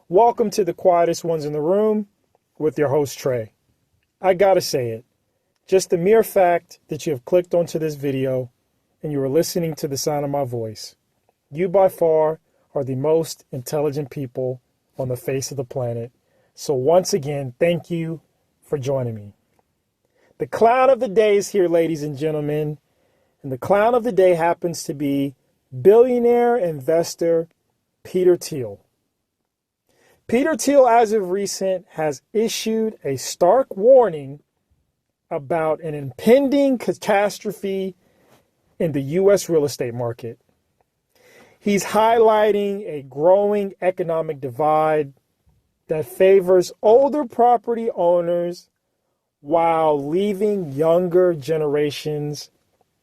Welcome to the quietest ones in the room with your host, Trey. I gotta say it, just the mere fact that you have clicked onto this video and you are listening to the sound of my voice, you by far are the most intelligent people on the face of the planet. So once again, thank you for joining me. The clown of the day is here, ladies and gentlemen, and the clown of the day happens to be billionaire investor Peter Thiel. Peter Thiel, as of recent, has issued a stark warning about an impending catastrophe in the U.S. real estate market. He's highlighting a growing economic divide that favors older property owners while leaving younger generations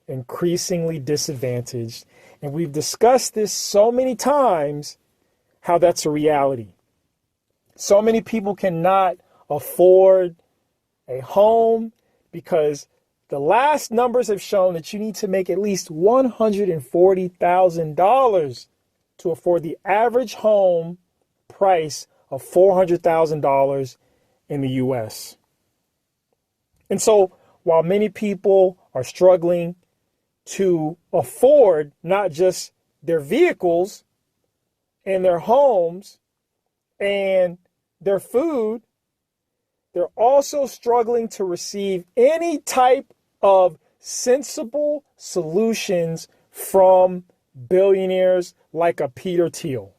increasingly disadvantaged. And we've discussed this so many times, how that's a reality. So many people cannot afford a home because the last numbers have shown that you need to make at least $140,000 to afford the average home price of $400,000 in the U.S. And so while many people are struggling to afford not just their vehicles and their homes and their food, they're also struggling to receive any type of sensible solutions from billionaires like a Peter Thiel.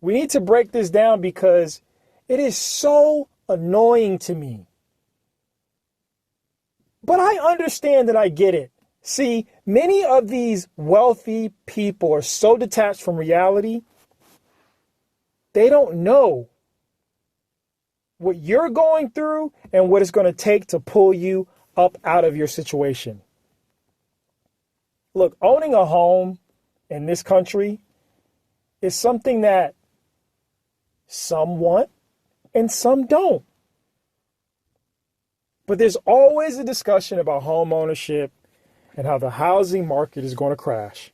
We need to break this down because it is so annoying to me. But I understand and I get it. See, many of these wealthy people are so detached from reality, they don't know what you're going through and what it's going to take to pull you up out of your situation. Look, owning a home in this country is something that some want and some don't. But there's always a discussion about home ownership and how the housing market is going to crash.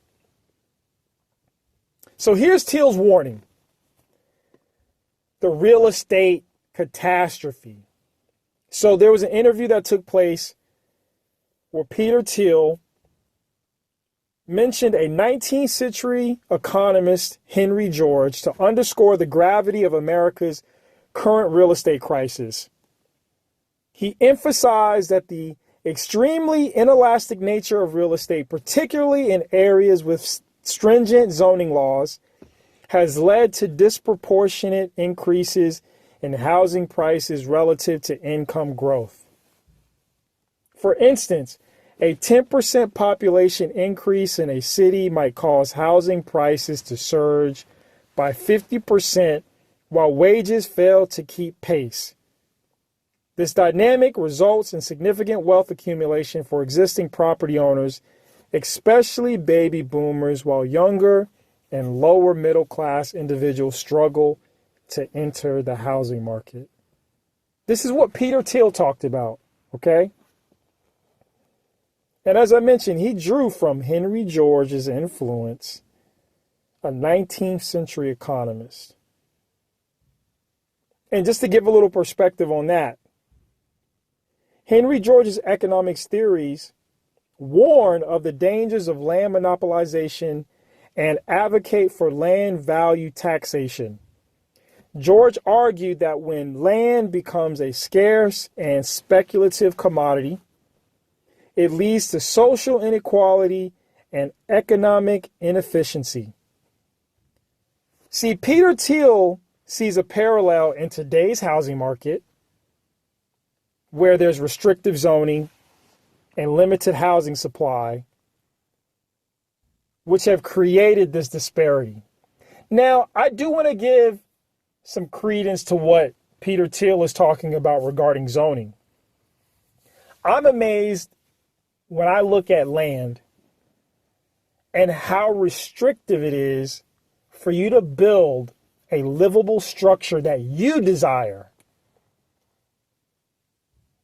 So here's Thiel's warning. The real estate catastrophe. So there was an interview that took place where Peter Thiel mentioned a 19th century economist, Henry George, to underscore the gravity of America's current real estate crisis. He emphasized that the extremely inelastic nature of real estate, particularly in areas with stringent zoning laws, has led to disproportionate increases in housing prices relative to income growth. For instance, a 10% population increase in a city might cause housing prices to surge by 50% while wages fail to keep pace. This dynamic results in significant wealth accumulation for existing property owners, especially baby boomers, while younger and lower middle class individuals struggle to enter the housing market. This is what Peter Thiel talked about, okay? And as I mentioned, he drew from Henry George's influence, a 19th century economist. And just to give a little perspective on that, Henry George's economics theories warn of the dangers of land monopolization and advocate for land value taxation. George argued that when land becomes a scarce and speculative commodity, it leads to social inequality and economic inefficiency. See, Peter Thiel sees a parallel in today's housing market where there's restrictive zoning and limited housing supply, which have created this disparity. Now, I do want to give some credence to what Peter Thiel is talking about regarding zoning. I'm amazed when I look at land and how restrictive it is for you to build a livable structure that you desire.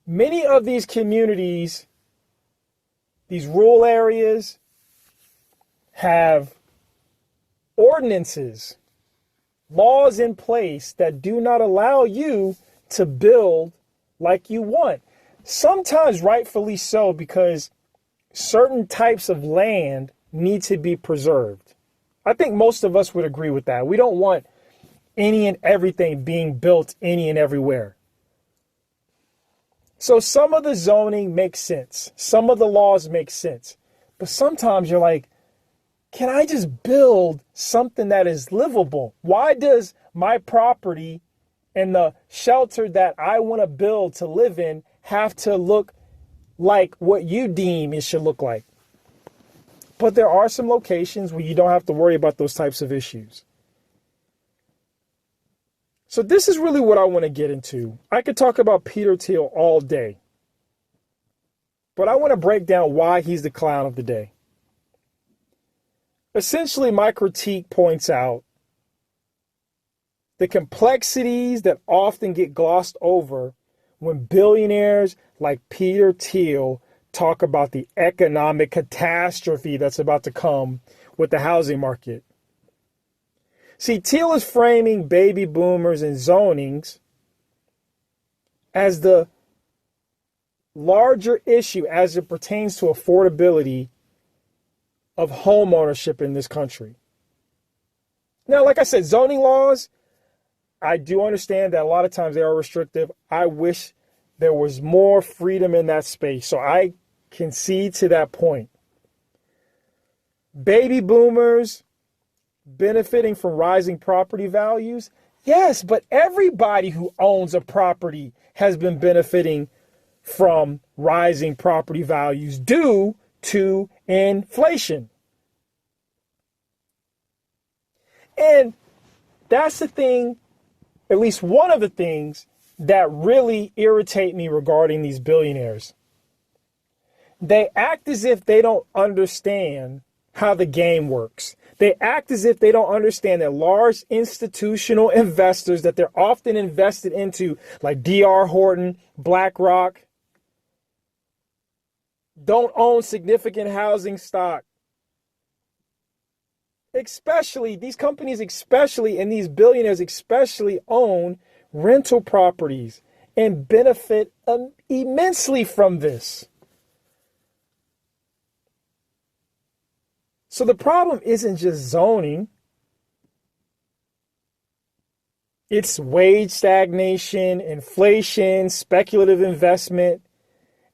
Many of these communities, these rural areas, have ordinances laws in place that do not allow you to build like you want. Sometimes rightfully so, because certain types of land need to be preserved. I think most of us would agree with that. We don't want any and everything being built any and everywhere. So some of the zoning makes sense. Some of the laws make sense. But sometimes you're like, can I just build something that is livable? Why does my property and the shelter that I want to build to live in have to look like what you deem it should look like? But there are some locations where you don't have to worry about those types of issues. So this is really what I want to get into. I could talk about Peter Thiel all day, but I want to break down why he's the clown of the day. Essentially, my critique points out the complexities that often get glossed over when billionaires like Peter Thiel talk about the economic catastrophe that's about to come with the housing market. See, Thiel is framing baby boomers and zonings as the larger issue as it pertains to affordability of home ownership in this country. Now, like I said, zoning laws, I do understand that a lot of times they are restrictive. I wish there was more freedom in that space. So I concede to that point. Baby boomers benefiting from rising property values? Yes, but everybody who owns a property has been benefiting from rising property values due to inflation. And that's the thing, at least one of the things that really irritate me regarding these billionaires. They act as if they don't understand how the game works. They act as if they don't understand that large institutional investors that they're often invested into, like D.R. Horton, BlackRock, don't own significant housing stock. Especially, these companies especially, and these billionaires especially own rental properties and benefit immensely from this. So the problem isn't just zoning. It's wage stagnation, inflation, speculative investment,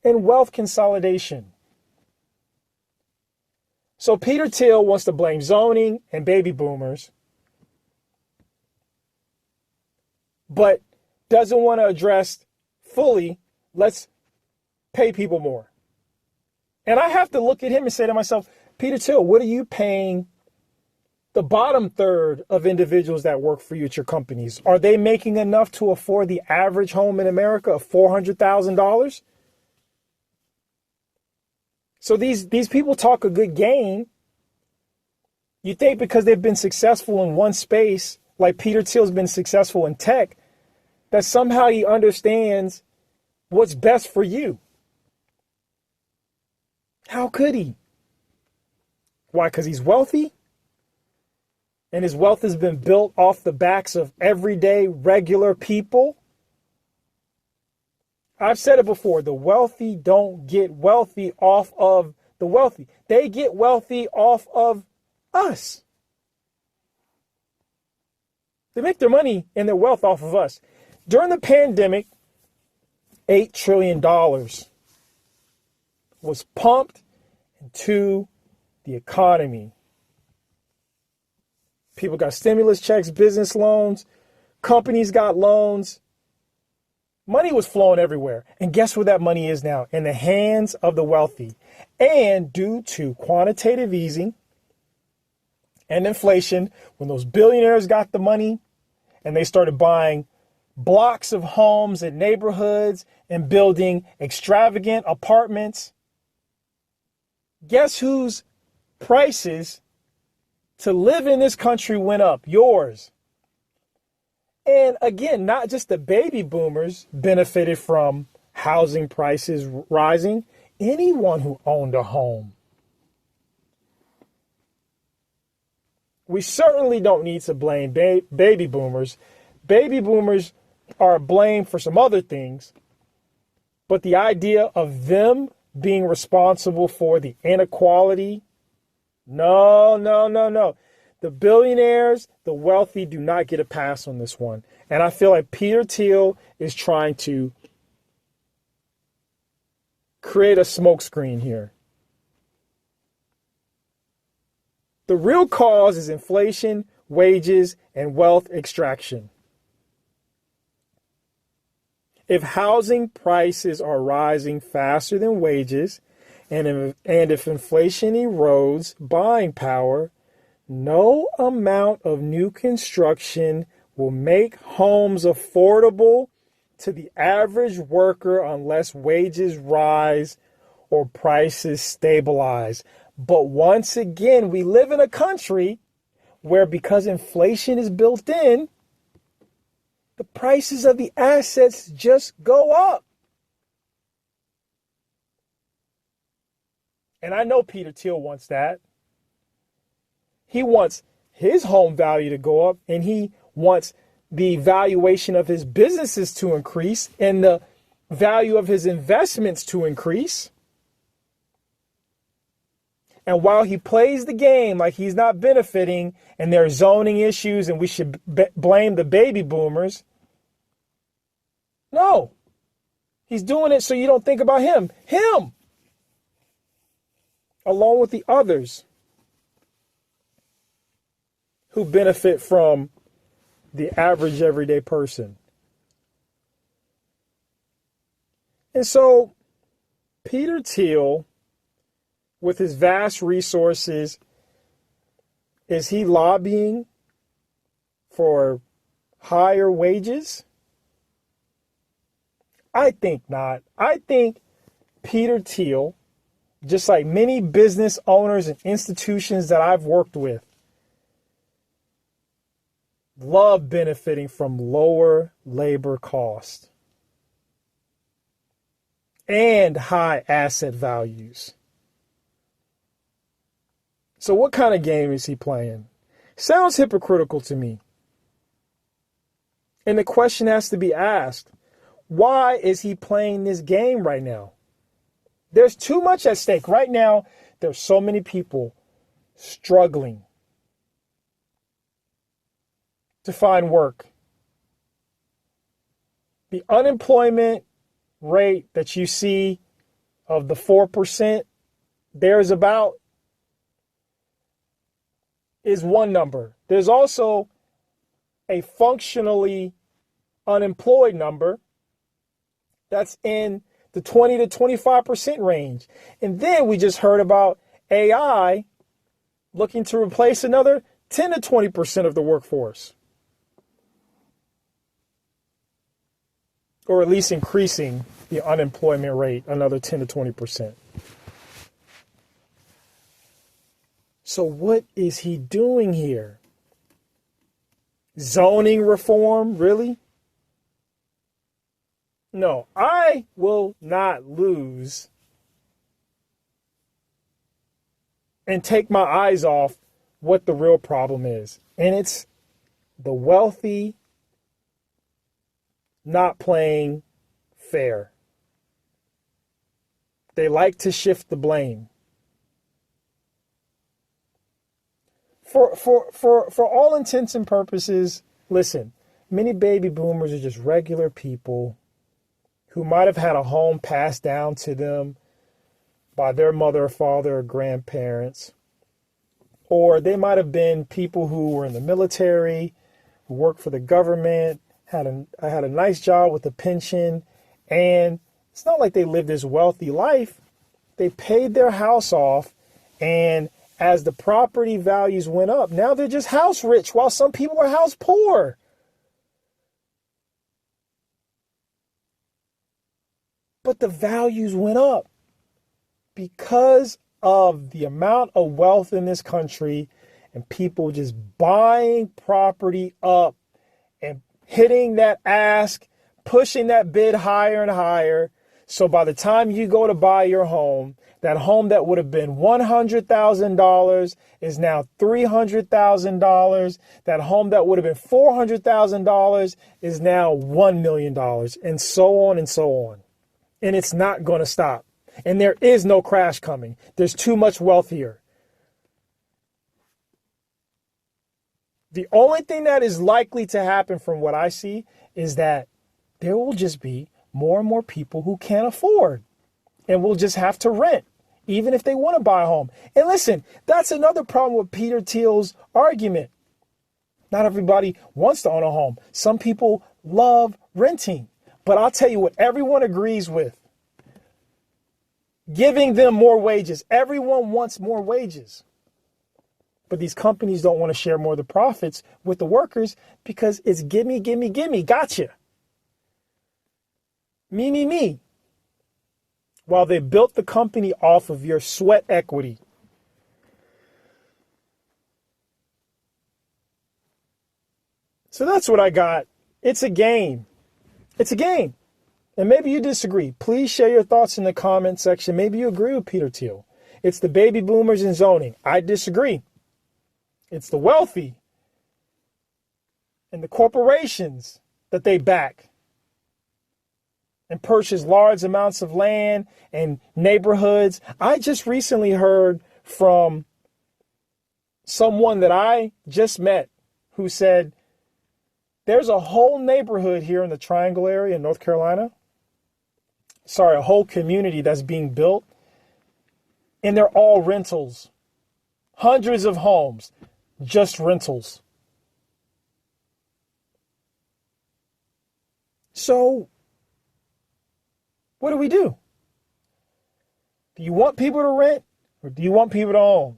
and wealth consolidation. So Peter Thiel wants to blame zoning and baby boomers, but doesn't want to address fully, let's pay people more. And I have to look at him and say to myself, Peter Thiel, what are you paying the bottom third of individuals that work for you at your companies? Are they making enough to afford the average home in America of $400,000? So these people talk a good game. You think because they've been successful in one space, like Peter Thiel's been successful in tech, that somehow he understands what's best for you. How could he? Why? Because he's wealthy? And his wealth has been built off the backs of everyday, regular people? I've said it before, the wealthy don't get wealthy off of the wealthy. They get wealthy off of us. They make their money and their wealth off of us. During the pandemic, $8 trillion was pumped into the economy. People got stimulus checks, business loans, companies got loans. Money was flowing everywhere. And guess where that money is now? In the hands of the wealthy. And due to quantitative easing and inflation, when those billionaires got the money and they started buying blocks of homes and neighborhoods and building extravagant apartments, guess whose prices to live in this country went up? Yours. And again, not just the baby boomers benefited from housing prices rising. Anyone who owned a home. We certainly don't need to blame baby boomers. Baby boomers are blamed for some other things, but the idea of them being responsible for the inequality, no, no, no, no. The billionaires, the wealthy do not get a pass on this one. And I feel like Peter Thiel is trying to create a smokescreen here. The real cause is inflation, wages, and wealth extraction. If housing prices are rising faster than wages, and if inflation erodes buying power, no amount of new construction will make homes affordable to the average worker unless wages rise or prices stabilize. But once again, we live in a country where, because inflation is built in, the prices of the assets just go up. And I know Peter Thiel wants that. He wants his home value to go up, and he wants the valuation of his businesses to increase and the value of his investments to increase. And while he plays the game like he's not benefiting and there are zoning issues and we should blame the baby boomers, no, he's doing it so you don't think about him. Him, along with the others who benefit from the average everyday person. And so Peter Thiel, with his vast resources, is he lobbying for higher wages? I think not. I think Peter Thiel, just like many business owners and institutions that I've worked with, love benefiting from lower labor costs and high asset values. So what kind of game is he playing? Sounds hypocritical to me. And the question has to be asked, why is he playing this game right now? There's too much at stake. Right now, there's so many people struggling to find work. The unemployment rate that you see of the 4%, there's about, is one number. There's also a functionally unemployed number that's in the 20 to 25% range. And then we just heard about AI looking to replace another 10 to 20% of the workforce. Or at least increasing the unemployment rate another 10 to 20%. So what is he doing here? Zoning reform, really? No, I will not lose and take my eyes off what the real problem is. And it's the wealthy not playing fair. They like to shift the blame. For all intents and purposes, listen, many baby boomers are just regular people who might have had a home passed down to them by their mother or father or grandparents. Or they might have been people who were in the military, who worked for the government, had a nice job with a pension, and it's not like they lived this wealthy life. They paid their house off, and as the property values went up, now they're just house rich while some people are house poor. But the values went up because of the amount of wealth in this country and people just buying property up and hitting that ask, pushing that bid higher and higher. So by the time you go to buy your home, that home that would have been $100,000 is now $300,000. That home that would have been $400,000 is now $1 million, and so on and so on. And it's not going to stop. And there is no crash coming. There's too much wealth here. The only thing that is likely to happen from what I see is that there will just be more and more people who can't afford and will just have to rent, even if they want to buy a home. And listen, that's another problem with Peter Thiel's argument. Not everybody wants to own a home. Some people love renting. But I'll tell you what everyone agrees with. Giving them more wages. Everyone wants more wages. But these companies don't want to share more of the profits with the workers because it's gimme, gimme, gimme, gotcha. Me, me, me. While they built the company off of your sweat equity. So that's what I got. It's a game. It's a game. And maybe you disagree. Please share your thoughts in the comment section. Maybe you agree with Peter Thiel. It's the baby boomers and zoning. I disagree. It's the wealthy and the corporations that they back and purchase large amounts of land and neighborhoods. I just recently heard from someone that I just met who said there's a whole neighborhood here in the Triangle area in North Carolina. Sorry, a whole community that's being built. And they're all rentals. Hundreds of homes, just rentals. So, what do we do? Do you want people to rent or do you want people to own?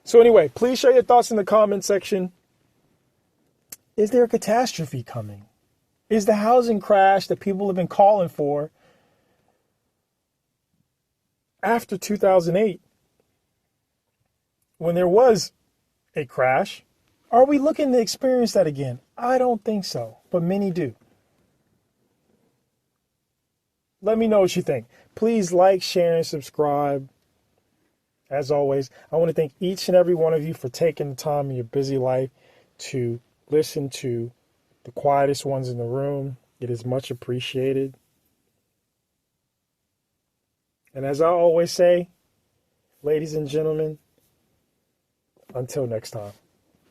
So anyway, please share your thoughts in the comment section. Is there a catastrophe coming? Is the housing crash that people have been calling for after 2008, when there was a crash, are we looking to experience that again? I don't think so, but many do. Let me know what you think. Please like, share, and subscribe. As always, I want to thank each and every one of you for taking the time in your busy life to listen to the quietest ones in the room. It is much appreciated. And as I always say, ladies and gentlemen, until next time.